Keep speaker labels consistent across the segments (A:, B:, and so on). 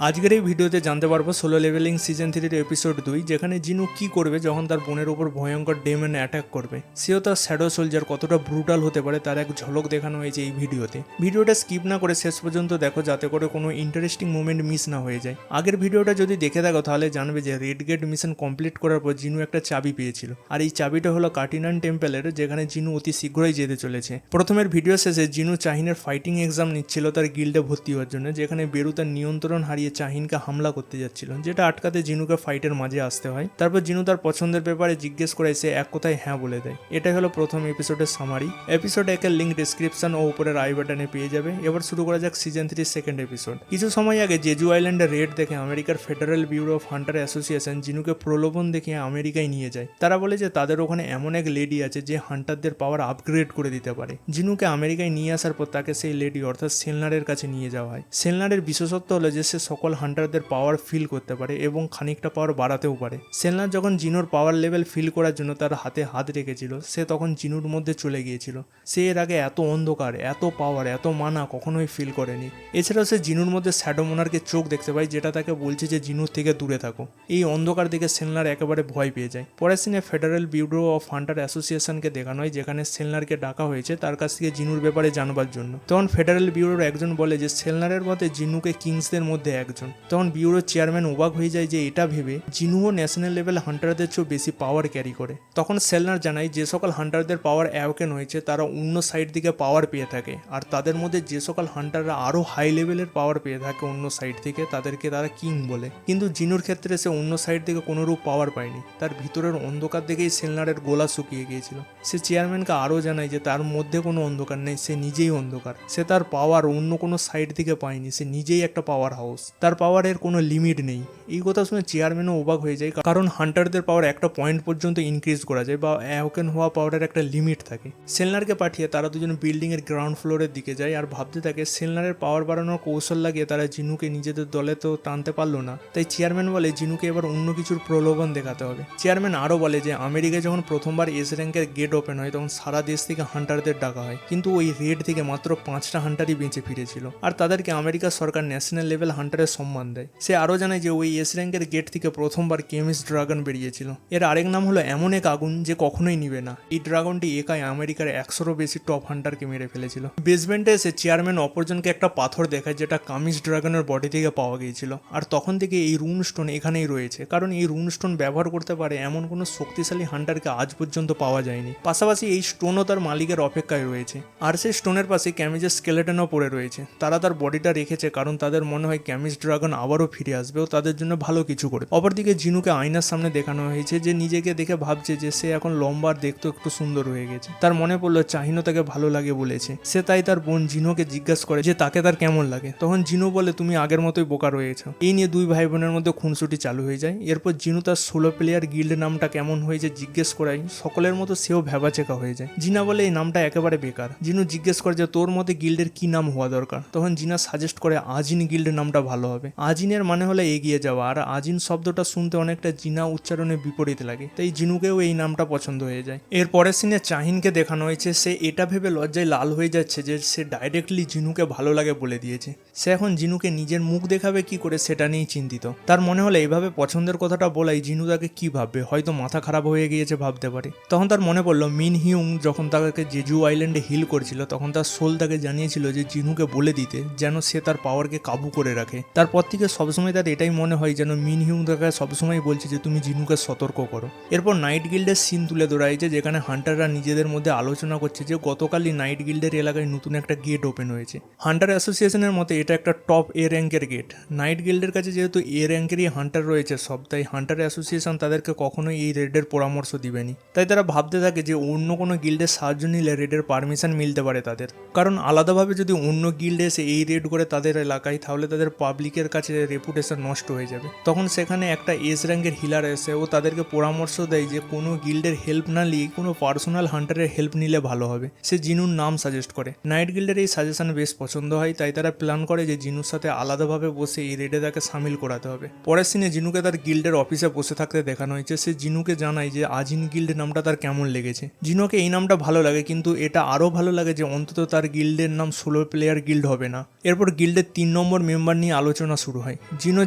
A: আজকের এই ভিডিওতে জানতে পারবো সোলো লেভেলিং সিজন 3 এপিসোড 2, যেখানে জিনু কি করবে যখন তার বোনের উপর ভয়ঙ্কর ডেমন অ্যাটাক করবে। সেও তার শ্যাডো সোলজার কতটা ব্রুটাল হতে পারে তার এক ঝলক দেখানো হয়েছে এই ভিডিওতে। ভিডিওটা স্কিপ না করে শেষ পর্যন্ত দেখো, যাতে করে কোনো ইন্টারেস্টিং মোমেন্ট মিস না হয়ে যায়। আগের ভিডিওটা যদি দেখে থাকো তাহলে জানবে যে রেড গেট মিশন কমপ্লিট করার পর জিনু একটা চাবি পেয়েছিল, আর এই চাবিটা হলো কাটিনান টেম্পলের, যেখানে জিনু অতি শীঘ্রই যেতে চলেছে। প্রথমের ভিডিও শেষে জিনু চাহিনের ফাইটিং এক্সাম নিচ্ছিল তার গিল্ডে ভর্তি হওয়ার জন্য, যেখানে বেরু তার নিয়ন্ত্রণ হারিয়ে চাহিনকে হামলা করতে যাচ্ছিল, যেটা আটকাতে জিনুকে ফাইটের মাঝে আসতে হয়। তারপর জিনু তার পছন্দের ব্যাপারে জিজ্ঞেস করে সে এক কথায় হ্যাঁ বলে দেয়। এটাই হলো প্রথম এপিসোডের সামারি। এপিসোড 1-এর লিঙ্ক ডিসক্রিপশন ও উপরের আই বাটনে পেয়ে যাবে। এবার শুরু করা যাক সিজন 3 সেকেন্ড এপিসোড। কিছু সময় আগে জেজু আইল্যান্ডে রেড দেখে আমেরিকার Federal Bureau of Hunter Association জিনুকে প্রলোভন দেখিয়ে আমেরিকায় নিয়ে যায়। তারা বলে যে তাদের ওখানে এমন এক লেডি আছে যে হান্টারদের পাওয়ার আপগ্রেড করে দিতে পারে। জিনুকে আমেরিকায় নিয়ে আসার পর তাকে সেই লেডি অর্থাৎ সেলনারের কাছে নিয়ে যাওয়া হয়। সেলনারের বিশেষত্ব হলো যে সে সকল হান্টারদের পাওয়ার ফিল করতে পারে এবং খানিকটা পাওয়ার বাড়াতেও পারে। সেলনার যখন জিনুর পাওয়ার লেভেল ফিল করার জন্য তার হাতে হাত রেখেছিল, সে তখন জিনুর মধ্যে চলে গিয়েছিল। সে এর আগে এত অন্ধকার, এত পাওয়ার, এত মানা কখনোই ফিল করেনি। এছাড়াও সে জিনুর মধ্যে শ্যাডো মোনার্কের চোখ দেখতে পায়, যেটা তাকে বলছে যে জিনুর থেকে দূরে থাকো। এই অন্ধকার দেখে সেলনার একেবারে ভয় পেয়ে যায়। পরের সিনে ফেডারেল ব্যুরো অফ হান্টার অ্যাসোসিয়েশনকে দেখানো হয়, যেখানে সেলনারকে ডাকা হয়েছে তার কাছ থেকে জিনুর ব্যাপারে জানবার জন্য। তখন ফেডারেল ব্যুরোর একজন বলে যে সেলনারের মতে জিনুকে কিংসদের মধ্যে একজন। তখন ব্যুরোর চেয়ারম্যান অবাক হয়ে যায় যে এটা ভেবে জিনুও ন্যাশনাল লেভেল হান্টারদের চেয়েও বেশি পাওয়ার ক্যারি করে। তখন সেলনার জানায় যে সকল হান্টারদের পাওয়ার অ্যাওকেন হয়েছে তারা অন্য সাইড থেকে পাওয়ার পেয়ে থাকে, আর তাদের মধ্যে যে সকল হান্টাররা আরও হাই লেভেলের পাওয়ার পেয়ে থাকে অন্য সাইড থেকে তাদেরকে তারা কিং বলে। কিন্তু জিনুর ক্ষেত্রে সে অন্য সাইড থেকে কোনোরূপ পাওয়ার পায়নি। তার ভিতরের অন্ধকার দেখেই সেলনারের গোলা শুকিয়ে গিয়েছিল। সে চেয়ারম্যানকে আরও জানায় যে তার মধ্যে কোনো অন্ধকার নেই, সে নিজেই অন্ধকার। সে তার পাওয়ার অন্য কোনো সাইড থেকে পায়নি, সে নিজেই একটা পাওয়ার হাউস। তার পাওয়ারের কোনো লিমিট নেই। এই কথা শুনে চেয়ারম্যানও অবাক হয়ে যায়, কারণ হান্টারদের পাওয়ার একটা পয়েন্ট পর্যন্ত ইনক্রিজ করা যায় বা অ্যাওকেন হওয়া পাওয়ারের একটা লিমিট থাকে। সেলনারকে পাঠিয়ে তারা দুজন বিল্ডিংয়ের গ্রাউন্ড ফ্লোরের দিকে যায় আর ভাবতে থাকে সেলনারের পাওয়ার বাড়ানোর কৌশল লাগিয়ে তারা জিনুকে নিজেদের দলে তো টানতে পারলো না। তাই চেয়ারম্যান বলে জিনুকে এবার অন্য কিছুর প্রলোভন দেখাতে হবে। চেয়ারম্যান আরও বলে যে আমেরিকায় যখন প্রথমবার এস র্যাঙ্কের গেট ওপেন হয় তখন সারা দেশ থেকে হান্টারদের ডাকা হয়, কিন্তু ওই রেড থেকে মাত্র 5টা হান্টারই বেঁচে ফিরেছিল, আর তাদেরকে আমেরিকা সরকার ন্যাশনাল লেভেল হান্টারের সম্মান দেয়। সে আরও জানায় যে ওই এস র্যাঙ্কের গেট থেকে প্রথমবার কেমিস্ট ড্রাগন বেরিয়েছিল। এর আরেক নাম হলো এমন এক আগুন যে কখনোই নিবে না। এই ড্রাগনটি একাই আমেরিকার 100-রও বেশি টপ হান্টারকে মেরে ফেলেছিল। বেসমেন্টে এসে চেয়ারম্যান অপরজনকে একটা পাথর দেখায় যেটা কামিস্ট ড্রাগনের বডি থেকে পাওয়া গিয়েছিল, আর তখন থেকে এই রুন স্টোন এখানেই রয়েছে, কারণ এই রুন স্টোন ব্যবহার করতে পারে এমন কোনো শক্তিশালী হান্টারকে আজ পর্যন্ত পাওয়া যায়নি। পাশাপাশি এই স্টোনও তার মালিকের অপেক্ষায় রয়েছে, আর সেই স্টোনের পাশে ক্যামিজের স্কেলেটনও পড়ে রয়েছে। তারা তার বডিটা রেখেছে কারণ তাদের মনে হয় ক্যামিস্ট ড্রাগন আবারও ফিরে আসবে ও তাদের জন্য ভালো কিছু করে। অপরদিকে জিনুকে আয়নার সামনে দেখানো হয়েছে যে নিজেকে দেখে ভাবছে যে সে এখন লম্বা আর দেখতে একটু সুন্দর হয়ে গেছে। তার মনে পড়লো চাহিনো তাকে ভালো লাগে বলেছে। সে তাই তার বোন জিনোকে জিজ্ঞাসা করে যে তাকে তার কেমন লাগে। তখন জিনো বলে তুমি আগের মতোই বোকা রয়েছ। এই নিয়ে দুই ভাই বোনের মধ্যে খুনসুটি চালু হয়ে যায়। এরপর জিনু তার 16 প্লেয়ার গিল্ড নামটা কেমন হয়েছে জিজ্ঞেস করায় সকলের মতো সেও ভ্যাবাচেকা হয়ে যায়। জিনা বলে এই নামটা একেবারে বেকার। জিনু জিজ্ঞেস করে যে তোর মতে গিল্ডের কি নাম হওয়া দরকার। তখন জিনা সাজেস্ট করে আজিন গিল্ড নামটা ভালো হবে। আজিনের মানে হলো এগিয়ে যাওয়া, আর আজিন শব্দটা শুনতে অনেকটা জিনা উচ্চারণের বিপরীত লাগে, তাই জিনুকেও এই নামটা পছন্দ হয়ে যায়। এর পরের সিনে চাহিনকে দেখানো হয়েছে সে এটা ভেবে লজ্জায় লাল হয়ে যাচ্ছে যে সে ডাইরেক্টলি জিনুকে ভালো লাগে বলে দিয়েছে। সে এখন জিনুকে নিজের মুখ দেখাবে কি করে সেটা নিয়েই চিন্তিত। তার মনে হলো এইভাবে পছন্দের কথাটা বলাই জিনু তাকে কি ভাববে, হয়তো মাথা খারাপ হয়ে গিয়েছে ভাবতে পারে। তখন তার মনে পড়লো মিন হিউং যখন তাকে জেজু আইল্যান্ডে হিল করেছিল তখন তার সোল তাকে জানিয়েছিল যে জিনুকে বলে দিতে যেন সে তার পাওয়ারকে কাবু করে রাখে। তারপর থেকে সবসময় তার এটাই মনে হয় যেন মিন হিউং তাকে সবসময় বলছে যে তুমি জিনুকে সতর্ক করো। এরপর নাইট গিল্ডের সিন তুলে ধরাইছে যেখানে হান্টাররা নিজেদের মধ্যে আলোচনা করছে যে গতকালই নাইট গিল্ডের এলাকায় নতুন একটা গেট ওপেন হয়েছে। হান্টার অ্যাসোসিয়েশনের মতে এটা একটা টপ এ র্যাঙ্কের গেট। নাইট গিল্ডের কাছে যেহেতু এ র্যাঙ্কেরই হান্টার রয়েছে সব, তাই হান্টার অ্যাসোসিয়েশন তাদেরকে কখনোই এই রেডের পরামর্শ দিবেনি। তাই তারা ভাবতে থাকে যে অন্য কোনো গিল্ডের সাহায্য নিলে রেডের পারমিশন মিলতে পারে তাদের, কারণ আলাদাভাবে যদি অন্য গিল্ডে এসে এই রেড করে তাদের এলাকায় তাহলে তাদের পাবলিকের কাছে রেপুটেশন নষ্ট হয়ে যাবে। তখন সেখানে একটা এস র্যাঙ্কের হিলার এসে ও তাদেরকে পরামর্শ দেয় যে কোনো গিল্ডের হেল্প না নিয়ে কোনো পার্সোনাল হান্টারের হেল্প নিলে ভালো হবে। সে জিনুর নাম সাজেস্ট করে। নাইট গিল্ডের এই সাজেশন বেশ পছন্দ হয়, তাই তারা প্ল্যান করে যে জিনুর সাথে আলাদাভাবে বসে এই রেডে তাকে সামিল করাতে হবে। পরের সিনে জিনুকে তার গিল্ডের অফিসে বসে থাকতে দেখানো হয়েছে। সে জিনুকে জানায় যে আজিন গিল্ড নামটা তার কেমন লেগেছে। জিনুকে এই নামটা ভালো লাগে, কিন্তু এটা আরও ভালো লাগে যে অন্তত তার গিল্ডের নাম 16 প্লেয়ার গিল্ড হবে না। এরপর গিল্ডের 3 নম্বর মেম্বার নিয়ে আলোচনা শুরু হয়। জিনো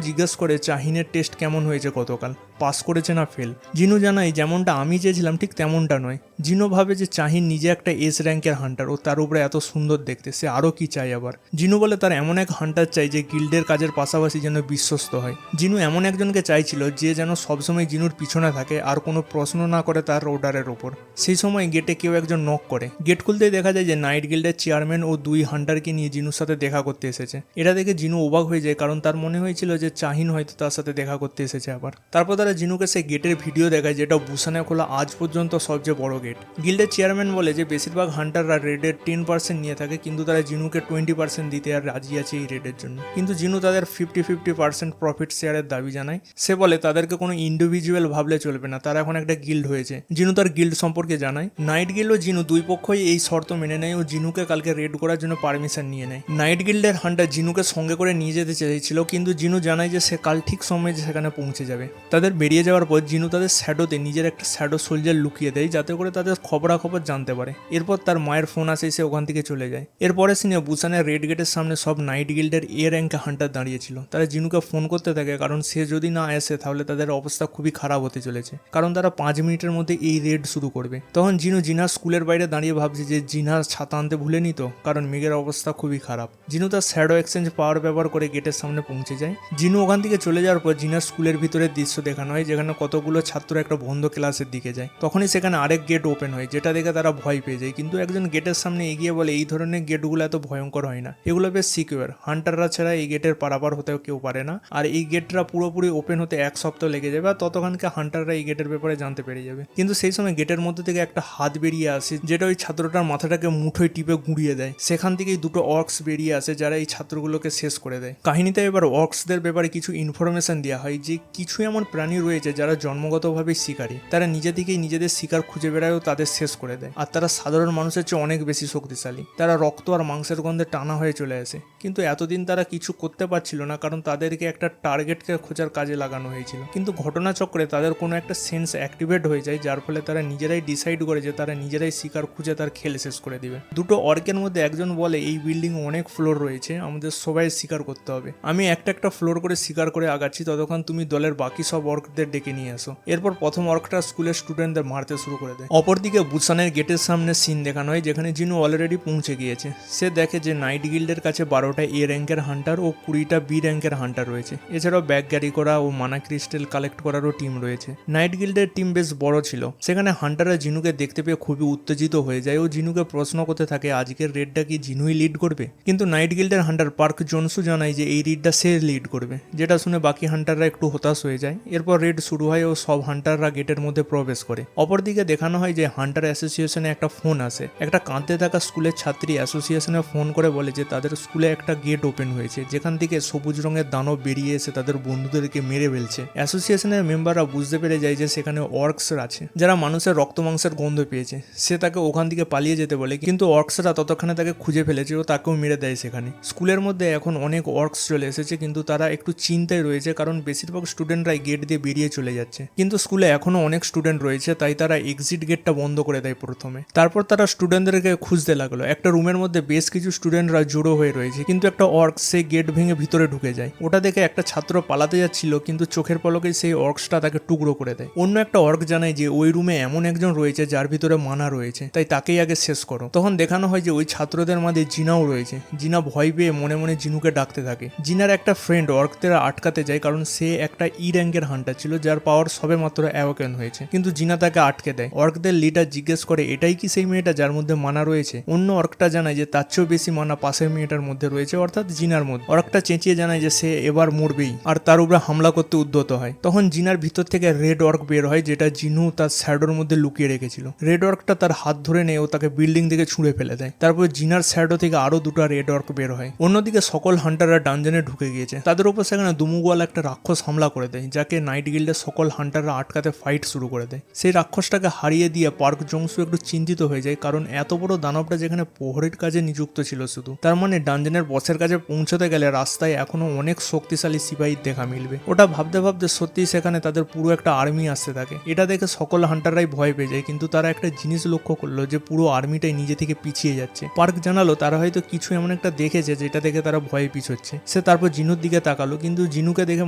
A: জিজ্ঞেস করে চাহিনের টেস্ট কেমন হয়েছে গতকাল, পাস করেছে না ফেল। জিনু জানায় যেমনটা আমি চেয়েছিলাম ঠিক তেমনটা নয়। জিনো ভাবে যে চাহিন নিজে একটা এস র্যাঙ্কের হান্টার ও তার উপরে এত সুন্দর দেখতে, সে আরও কি চাই আবার। জিনু বলে তার এমন এক হান্টার চাই যে গিল্ডের কাজের পাশাপাশি যেন বিশ্বস্ত হয়। জিনু এমন একজনকে চাইছিল যে যেন সবসময় জিনুর পিছনে থাকে আর কোনো প্রশ্ন না করে তার অর্ডারের ওপর। সেই সময় গেটে কেউ একজন নক করে। গেট খুলতেই দেখা যায় যে নাইট গিল্ডের চেয়ারম্যান ও 2 হান্টারকে নিয়ে জিনুর সাথে দেখা করতে এসেছে। এটা দেখে জিনু অবাক হয়ে যায়, কারণ তার মনে হয়েছিল যে চাহিন হয়তো তার সাথে দেখা করতে এসেছে আবার। তারপর তারা জিনুকে সেই গেটের ভিডিও দেখায়, যেটা বুসানে খোলা আজ পর্যন্ত সবচেয়ে বড় গেট। গিল্ডের চেয়ারম্যান বলে যে বেশিরভাগ হান্টাররা রেডের 10% নিয়ে থাকে, কিন্তু তারা জিনুকে 20% দিতে আর রাজি আছে এই রেডের জন্য। কিন্তু জিনু তাদের 50-50% প্রফিট শেয়ারের দাবি জানায়। সে বলে তাদেরকে কোনো ইন্ডিভিজুয়াল ভাবলে চলবে না, তারা এখন একটা গিল্ড হয়েছে। জিনু তার গিল্ড সম্পর্কে জানায়। নাইট গিল্ড ও জিনু দুই পক্ষই এই শর্ত মেনে নেয় ও জিনুকে কালকে রেড করার জন্য পারমিশন নিয়ে নেয়। নাইট গিল্ডের হান্টার জিনুকে সঙ্গে করে নিয়ে যেতে চেয়েছিল, কিন্তু জিনু জানায় যে সে কাল ঠিক সময়ে সেখানে পৌঁছে যাবে। তাদের বেরিয়ে যাওয়ার পর জিনু তাদের শ্যাডোতে নিজের একটা শ্যাডো সোলজার লুকিয়ে দেয়, যাতে করে তাদের খবরাখবর জানতে পারে। এরপর তার মায়ের ফোন আসে, সে ওখান থেকে চলে যায়। এরপরে সিনে বুসানের রেড গেটের সামনে সব নাইট গিল্ডের এ র্যাঙ্কে হান্টার দাঁড়িয়েছিল। তারা জিনুকে ফোন করতে থাকে, কারণ সে যদি না আসে তাহলে তাদের অবস্থা খুবই খারাপ হতে চলেছে, কারণ তারা 5 মিনিটের মধ্যে এই রেড শুরু করবে। তখন জিনু জিনার স্কুলের বাইরে দাঁড়িয়ে ভাবছে যে জিনার ছাতা আনতে ভুলেনি তো, কারণ মেঘের অবস্থা খুবই খারাপ। জিনু তার শ্যাডো এক্সচেঞ্জ পাওয়ার ব্যবহার করে গেটের সামনে পৌঁছে যায়। জিনু ওখান থেকে চলে যাওয়ার পর জিনার স্কুলের ভিতরের দৃশ্য দেখানো হয়, যেখানে কতগুলো ছাত্র একটা বন্ধ ক্লাসের দিকে যায়। তখনই সেখানে আরেক গেট ওপেন হয়, যেটা দেখে তারা ভয় পেয়ে যায়। কিন্তু একজন গেটের সামনে এগিয়ে বলে এই ধরনের গেটগুলো এত ভয়ঙ্কর হয় না, এগুলো বেশ সিকিউর, হান্টাররা ছাড়া এই গেটের পারাপার হতেও কেউ পারে না। আর এই গেটটা পুরোপুরি ওপেন হতে 1 সপ্তাহ লেগে যাবে, আর ততক্ষণকে হান্টাররা এই গেটের ব্যাপারে জানতে পেরে যাবে। কিন্তু সেই সময় গেটের মধ্যে থেকে একটা হাত বেরিয়ে আসে, যেটা ওই ছাত্রটার মাথাটাকে মুঠোয় টিপে গুঁড়িয়ে দেয়। সেখান থেকেই 2টো অর্কস বেরিয়ে আসে, যারা এই ছাত্রগুলোকে শেষ করে দেয়। কাহিনীতে এবার অর্কসদের ব্যাপারে কিছু ইনফরমেশন দেওয়া হয় যে কিছু এমন প্রাণী রয়েছে যারা জন্মগতভাবে শিকারী, তারা নিজে থেকেই নিজেদের শিকার খুঁজে বেড়ায় ও তাদের শেষ করে দেয়। আর তারা সাধারণ মানুষের চেয়ে অনেক বেশি শক্তিশালী, তারা রক্ত আর মাংসের গন্ধে টানা হয়ে চলে আসে। কিন্তু এতদিন তারা কিছু করতে পারছিল না, কারণ তাদেরকে একটা টার্গেটকে খোঁজার কাজে লাগানো হয়েছিল। কিন্তু ঘটনাচক্রে তাদের কোনো একটা সেন্স অ্যাক্টিভেট হয়ে যায়, যার ফলে তারা নিজেরাই ডিসাইড করে যে তারা নিজেরাই শিকার খুঁজে তার খেল শেষ করে দিবে। 2টো অর্কের মধ্যে একজন বলে এই বিল্ডিং অনেক ফ্লোর রয়েছে, আমাদের সবাই শিকার করতে হবে। আমি একটা ফ্লোর করে শিকার করে আগাচ্ছি, ততক্ষণ তুমি দলের বাকি সব অর্কদের ডেকে নিয়ে আসো। এরপর প্রথম অর্কটা স্কুলের স্টুডেন্টদের মারতে শুরু করে দেয়। অপরদিকে বুসানের গেটের সামনে সিন দেখানো হয়, যেখানে জিনু অলরেডি পৌঁছে গিয়েছে। সে দেখে যে নাইট গিল্ডের কাছে 12টা এ র্যাঙ্কের হান্টার ও 20টা বি র্যাঙ্কের হান্টার রয়েছে। এছাড়াও ব্যাগ ক্যারি করা ও মানা ক্রিস্টাল কালেক্ট করারও টিম রয়েছে। নাইট গিল্ডের টিম বেশ বড় ছিল। সেখানে হান্টাররা জিনুকে দেখতে পেয়ে খুবই উত্তেজিত হয়ে যায় ও জিনুকে প্রশ্ন করতে থাকে আজকের রেডটা কি জিনুই লিড করবে। কিন্তু নাইট গিল্ডের হান্টার পার্ক জোনসু জানায় যে এই রেডটা সে লিড করবে, যেটা শুনে বাকি হান্টাররা একটু হতাশ হয়ে যায়। এরপর রেড শুরু হয় ও সব হান্টাররা গেটের মধ্যে প্রবেশ করে। অপরদিকে দেখানো হয় যে হান্টার অ্যাসোসিয়েশনে একটা ফোন আসে। একটা কাঁদতে থাকা স্কুলের ছাত্রী অ্যাসোসিয়েশনে ফোন করে বলে যে তাদের স্কুলে একটা গেট ওপেন হয়েছে, যেখান থেকে সবুজ রঙের দানব বেরিয়ে এসে তাদের বন্ধুদেরকে মেরে ফেলছে। অ্যাসোসিয়েশনের মেম্বাররা বুঝতে পেরে যায় যে সেখানে অর্কসরা আছে, যারা মানুষের রক্ত মাংসের গন্ধ পেয়েছে। সে তাকে ওখান থেকে পালিয়ে যেতে বলে, কিন্তু অর্কসরা ততক্ষণে তাকে খুঁজে ফেলেছে ও তাকেও মেরে দেয় সেখানে। স্কুলের মধ্যে এখন অনেক অর্কস চলে এসেছে, কিন্তু তারা একটু চিন্তায় রয়েছে, কারণ বেশিরভাগ স্টুডেন্টরাই গেট দিয়ে বেরিয়ে চলে যাচ্ছে। কিন্তু স্কুলে এখনো অনেক স্টুডেন্ট রয়েছে, তাই তারা এক্সিট গেটটা বন্ধ করে দেয় প্রথমে। তারপর তারা স্টুডেন্টদেরকে খুঁজতে লাগলো। একটা রুমের মধ্যে বেশ কিছু স্টুডেন্টরা জড়ো হয়ে রয়েছে, কিন্তু একটা অর্ক সেই গেট ভেঙে ভিতরে ঢুকে যায়। ওটা দেখে একটা ছাত্র পালাতে যাচ্ছিল, কিন্তু চোখের পলকেই সেই অর্কসটা তাকে টুকরো করে দেয়। অন্য একটা অর্ক জানায় যে ওই রুমে এমন একজন রয়েছে যার ভিতরে মানা রয়েছে, তাই তাকেই আগে শেষ করো। তখন দেখানো হয় যে ওই ছাত্রদের মাঝে জিনাও রয়েছে। জিনা ভয় পেয়ে মনে মনে জিনুকে ডাকতে থাকে। জিনার একটা ফ্রেন্ড অর্কদের আটকাতে যায়, কারণ সে একটা ই র্যাঙ্কের হান্টার ছিল যার পাওয়ার সবে মাত্র অ্যাওয়াকেন হয়েছে, কিন্তু জিনা তাকে আটকে দেয়। অর্কদের লিডার জিজ্ঞেস করে এটাই কি সেই মেয়েটা যার মধ্যে মানা রয়েছে। অন্য অর্কটা জানায় যে তার চেয়েও বেশি মানা পাশের মেয়েটার মধ্যে রয়েছে, অর্থাৎ জিনার মধ্যে। অর্কটা চেঁচিয়ে জানায় যে সে এবার মরবেই, আর তার উপরে হামলা করতে উদ্যত হয়। তখন জিনার ভিতর থেকে রেড অর্ক বের হয়, যেটা জিনু তার শ্যাডোর মধ্যে লুকিয়ে রেখেছিল। রেড অর্কটা তার হাত ধরে নেয় ও তাকে বিল্ডিং থেকে ছুঁড়ে ফেলে দেয়। তারপর জিনার শ্যাডো থেকে আরো 2টা রেড অর্ক বের হয়। অন্যদিকে সকল হান্টাররা ডানজনে ঢুকে গিয়েছে। তাদের উপর সেখানে দুমুগওয়ালা একটা রাক্ষস হামলা করে দেয়, যাকে নাইট গিল্ডের সকল হান্টাররা আটকাতে ফাইট শুরু করে দেয়। সেই রাক্ষসটাকে হারিয়ে দিয়ে পার্ক জংসু একটু চিন্তিত হয়ে যায়, কারণ এত বড় দানবটা যেখানে প্রহরীর কাজে নিযুক্ত ছিল শুধু, তার মানে ডানজনের বসের কাছে পৌঁছতে গেলে রাস্তায় এখনো অনেক শক্তিশালী সিপাহীর দেখা মিলবে। ওটা ভাবতে ভাবতে সত্যিই সেখানে তাদের পুরো একটা আর্মি আসতে থাকে। এটা দেখে সকল হান্টাররাই ভয় পেয়ে যায়, কিন্তু তারা একটা জিনিস লক্ষ্য করলো যে পুরো আর্মিটাই নিজে থেকে পিছিয়ে যাচ্ছে। পার্ক জানালো তারা হয়তো কিছু এমন একটা দেখেছে যেটা দেখে তারা ভয়ে পিছোচ্ছে। সে তারপর জিনুর দিকে তাকালো, কিন্তু জিনুকে দেখে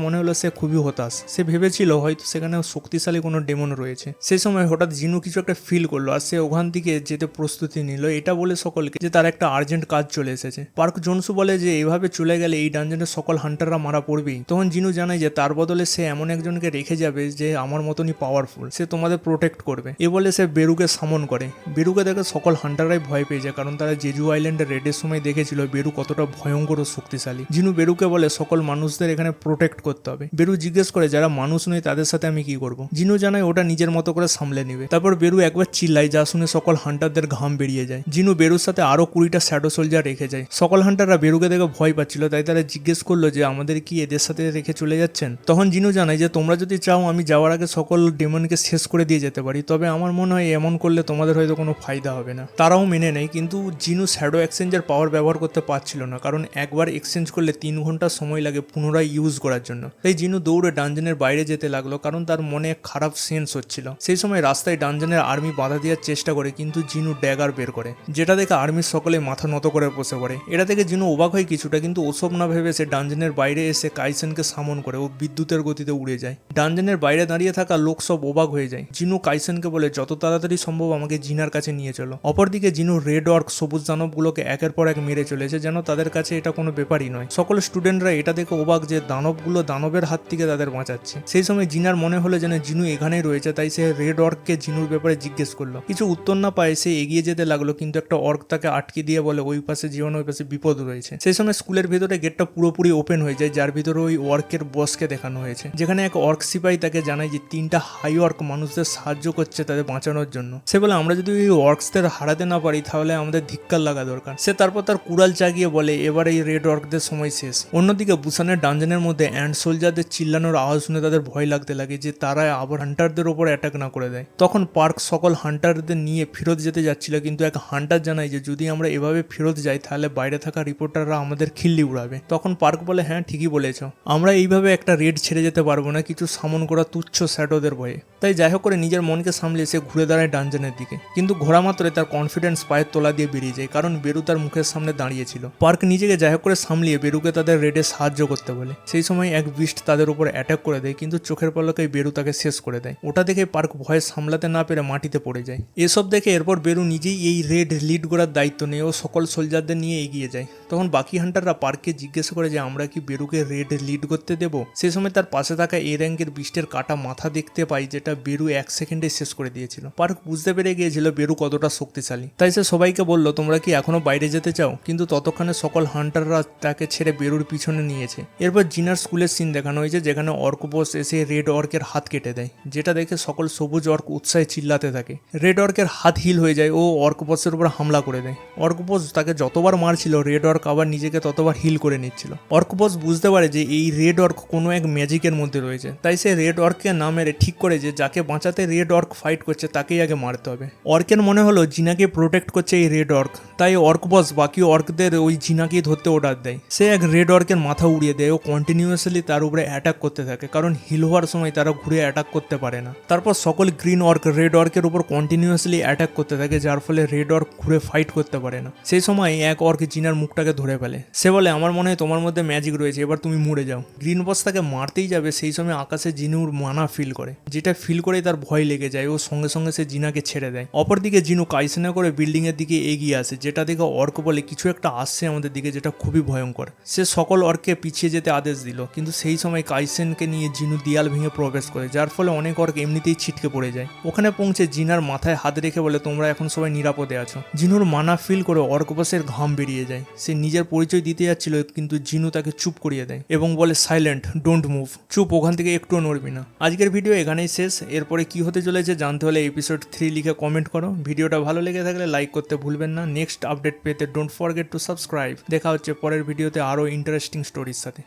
A: মনে হলো সে খুবই হতাশ। সে ভেবেছিল হয়তো সেখানে শক্তিশালী কোনো ডেমন রয়েছে। সেই সময় হঠাৎ জিনু কিছু একটা ফিল করলো আর সে ওখান থেকে যেতে প্রস্তুতি নিল, এটা বলে সকলকে যে তার একটা আর্জেন্ট কাজ চলে এসেছে। পার্ক জোনসু বলে যে এইভাবে চলে গেলে এই ডানজনের সকল হান্টাররা মারা পড়বেই। তখন জিনু জানায় যে তার বদলে সে এমন একজনকে রেখে যাবে যে আমার মতনই পাওয়ারফুল, সে তোমাদের প্রোটেক্ট করবে। এ বলে সে বেরুকে সামন করে। বেরুকে দেখে সকল হান্টাররাই ভয় পেয়ে যায়, কারণ তারা জেজু আইল্যান্ডের রেডের সময় দেখেছিল বেরু কতটা ভয়ঙ্কর ও শক্তিশালী। জিনু বেরুকে বলে সকল মানুষদের এখানে প্রোটেক্ট করতে হবে। বেরু জিজ্ঞেস করে যারা মানুষ নয় তাদের সাথে আমি কি করব। জিনু জানায় ওটা নিজের মতো করে সামলে নিবে। তারপর বেরু একবার চিল্লায়, যা শুনে সকল হান্টারদের ঘাম বেরিয়ে যায়। জিনু বেরুর সাথে আরো 20টা শ্যাডো সোলজার রেখে যায়। সকল হান্টাররা বেরুকে দেখে ভয় পাচ্ছিল, তাই তারা জিজ্ঞেস করলো যে আমাদের কি এদের সাথে রেখে চলে যাচ্ছেন। তখন জিনু জানায় যে তোমরা যদি চাও আমি যাওয়ার আগে সকল ডেমনকে শেষ করে দিয়ে যেতে পারি, তবে আমার মনে হয় এমন করলে তোমাদের হয়তো কোনো ফায়দা হবে না। তারাও মেনে নেয়, কিন্তু জিনু শ্যাডো এক্সচেঞ্জের পাওয়ার ব্যবহার করতে পারছিল না, কারণ একবার এক্সচেঞ্জ করলে 3 ঘন্টা সময় লাগে পুনরায় ইউজ করার জন্য। তাই জিনু দৌড়ে ডানজনের বাইরে যেতে লাগলো, কারণ তার মনে এক খারাপ সেন্স হচ্ছিল। সেই সময় রাস্তায় ডানজনের আর্মি বাধা দেওয়ার চেষ্টা করে, কিন্তু জিনু ড্যাগার বের করে, যেটা দেখে আর্মির সকলে মাথা নত করে বসে পড়ে। এটা থেকে জিনু অবাক হয় কিছুটা, কিন্তু ওসব না ভেবে সে ডানজনের বাইরে এসে কাইসেনকে সামন করে ও বিদ্যুতের গতিতে উড়ে যায়। ডানজনের বাইরে দাঁড়িয়ে থাকা লোক সব অবাক হয়ে যায়। জিনু কাইসেনকে বলে যত তাড়াতাড়ি সম্ভব আমাকে জিনার কাছে নিয়ে চলো। অপরদিকে জিনু রেড অর্ক সবুজ দানবগুলোকে একের পর এক মেরে চলেছে, যেন তাদের কাছে এটা কোনো ব্যাপারই নয়। সকল স্টুডেন্টরা এটা দেখে অবাক যে দানবগুলো দানবের হাত থেকে তাদের বাঁচাচ্ছে। সেই সময় জিনার মনে হলো যেন জিনু এখানেই রয়েছে, তাই সে রেড অর্ককে জিনুর ব্যাপারে জিজ্ঞেস করলো। কিছু উত্তর না পায় সে এগিয়ে যেতে লাগলো, কিন্তু একটা অর্ক তাকে আটকে দিয়ে বলে ওই পাশে জীবন, ওই পাশে বিপদ রয়েছে। সেই সময় স্কুলের ভেতরে গেটটা পুরোপুরি ওপেন হয়ে যায়, যার ভিতরে ওই অর্কের বসকে দেখানো হয়েছে, যেখানে এক অর্ক সিপাহী তাকে জানায় যে 3টা হাই অর্ক মানুষদের সাহায্য করছে তাদের বাঁচানোর জন্য। সে বলে আমরা যদি ওই অর্কসদের হারাতে না পারি তাহলে আমাদের ধিক্কার লাগা দরকার। সে তারপর তার কুড়াল চাগিয়ে বলে এবার এই রেড অর্কদের সময় শেষ। অন্যদিকে বুসানের ডানজনের মধ্যে অ্যান্ড সোলজারদের চিল্লানোর আওয়াজ শুনে তাদের ভয় লাগতে লাগে যে তারা আবার হান্টারদের ওপর অ্যাটাক না করে দেয়। তখন পার্ক সকল হান্টারদের নিয়ে ফেরত যেতে যাচ্ছিল, কিন্তু এক হান্টার জানায় যে যদি আমরা এভাবে ফেরত যাই তাহলে বাইরে থাকা রিপোর্টাররা আমাদের খিল্লি উড়াবে। তখন পার্ক বলে হ্যাঁ ঠিকই বলেছ, আমরা এইভাবে একটা রেড ছেড়ে যেতে পারবো না কিছু সামন করা তুচ্ছ শ্যাডোদের ভয়ে। তাই যাই হোক করে নিজের মনকে সামলিয়ে সে ঘুরে দাঁড়ায় ডানজনের দিকে, কিন্তু ঘোরা মাত্রই তার কনফিডেন্স পায়ের তলা দিয়ে বেরিয়ে যায়, কারণ বেরু তার মুখের সামনে দাঁড়িয়েছিল। পার্ক নিজেকে যাই হোক করে সামলিয়ে বেরুকে তাদের রেডে সাহায্য করতে বলে। সেই সময় এক বিস্ট তাদের উপর অ্যাটাক করে দেয়, কিন্তু চোখের পলকেই বেরু তাকে শেষ করে দেয়। ওটা দেখে পার্ক ভয়ে সামলাতে না পেরে মাটিতে পড়ে যায়। এসব দেখে এরপর বেরু নিজেই এই রেড লিড করার দায়িত্ব নেয় ও সকল সোলজারদের নিয়ে এগিয়ে যায়। তখন বাকি হান্টাররা পার্ককে জিজ্ঞেস করে যে আমরা কি বেরুকে রেড লিড করতে দেবো। সেই সময় তার পাশে থাকা এ র্যাঙ্কের বিস্টের কাটা মাথা দেখতে পাই, যেটা বেরু 1 সেকেন্ডে শেষ করে দিয়েছিল। পার্ক বুঝতে পেরে গিয়েছিল বেরু কতটা শক্তিশালী, তাই সে সবাইকে বলল তোমরা কি এখনো বাইরে যেতে চাও, কিন্তু ততক্ষণে সকল হান্টাররা তাকে ছেড়ে বেরুর পিছনে নিয়েছে। এরপর জিনার স্কুলের সিন দেখানো হয়েছে, যেখানে অর্ক বস এসে রেড অর্কের হাত কেটে দেয়, যেটা দেখে সকল সবুজ অর্ক উৎসাহে চিল্লাতে থাকে। রেড অর্কের হাত হিল হয়ে যায় ও অর্ক বসের উপর হামলা করে দেয়। অর্ক বস তাকে যতবার মারছিল রেড অর্ক আবার নিজেকে ততবার হিল করে নিচ্ছিল। অর্ক বস বুঝতে পারে যে এই রেড অর্ক কোনো এক ম্যাজিকের মধ্যে রয়েছে, তাই সে রেড অর্ককে না মেরে ঠিক করে যে যাকে বাঁচাতে রেড অর্ক ফাইট করছে তাকেই আগে মারতে হবে। অর্কের মনে হলো জিনাকে প্রোটেক্ট করছে এই রেড অর্ক, তাই অর্ক বস বাকি অর্কদের ওই জিনাকেই ধরতে অর্ডার দেয়। সে এক রেড অর্কের মাথা উড়িয়ে দেয় ও কন্টিনিউয়াসলি তার উপরে অ্যাটাক করতে থাকে, কারণ হিল হওয়ার সময় তারা ঘুরে অ্যাটাক করতে পারে না। তারপর সকল গ্রিন অর্ক রেড অর্কের উপর কন্টিনিউয়াসলি অ্যাটাক করতে থাকে, যার ফলে রেড অর্ক ঘুরে ফাইট করতে পারে না। সেই সময় এক অর্ক জিনার মুখটাকে ধরে ফেলে। সে বলে আমার মনে হয় তোমার মধ্যে ম্যাজিক রয়েছে, এবার তুমি মরে যাও। গ্রিন বস তাকে মারতেই যাবে, সেই সময় আকাশে জিনুর মানা ফিল করে, যেটা ফিল করেই তার ভয় লেগে যায় ও সঙ্গে সঙ্গে সে জিনাকে ছেড়ে দেয়। অপরদিকে জিনু কাইসেনা করে বিল্ডিং এর দিকে এগিয়ে আসে, যেটা দেখে অর্ক বলে কিছু একটা আসছে আমাদের দিকে, যেটা খুবই ভয়ঙ্কর। সে সকল অর্ককে পিছিয়ে যেতে আদেশ দিল, কিন্তু সেই সময় কাইসেনকে নিয়ে জিনু দেয়াল ভেঙে প্রবেশ করে, যার ফলে অনেক অর্ক এমনিতেই ছিটকে পড়ে যায়। ওখানে পৌঁছে জিনার মাথায় হাত রেখে বলে তোমরা এখন সবাই নিরাপদে আছো। জিনুর মানা ফিল করে অর্ক বসের ঘাম বেরিয়ে যায়। সে নিজের পরিচয় দিতে যাচ্ছিল, কিন্তু জিনু তাকে চুপ করিয়ে দেয় এবং বলে সাইলেন্ট, ডোন্ট মুভ, চুপ, ওখান থেকে একটুও নড়বি না। আজকের ভিডিও এখানেই শেষ। এরপরে কি হতে চলেছে জানতে হলে এপিসোড 3 লিখে কমেন্ট করো। ভিডিওটা ভালো লেগে থাকলে লাইক করতে ভুলবেন না। নেক্সট আপডেট পেতে ডোন্ট ফরগেট টু সাবস্ক্রাইব। দেখা হচ্ছে পরের ভিডিওতে আরও ইন্টারেস্টিং স্টোরির সাথে।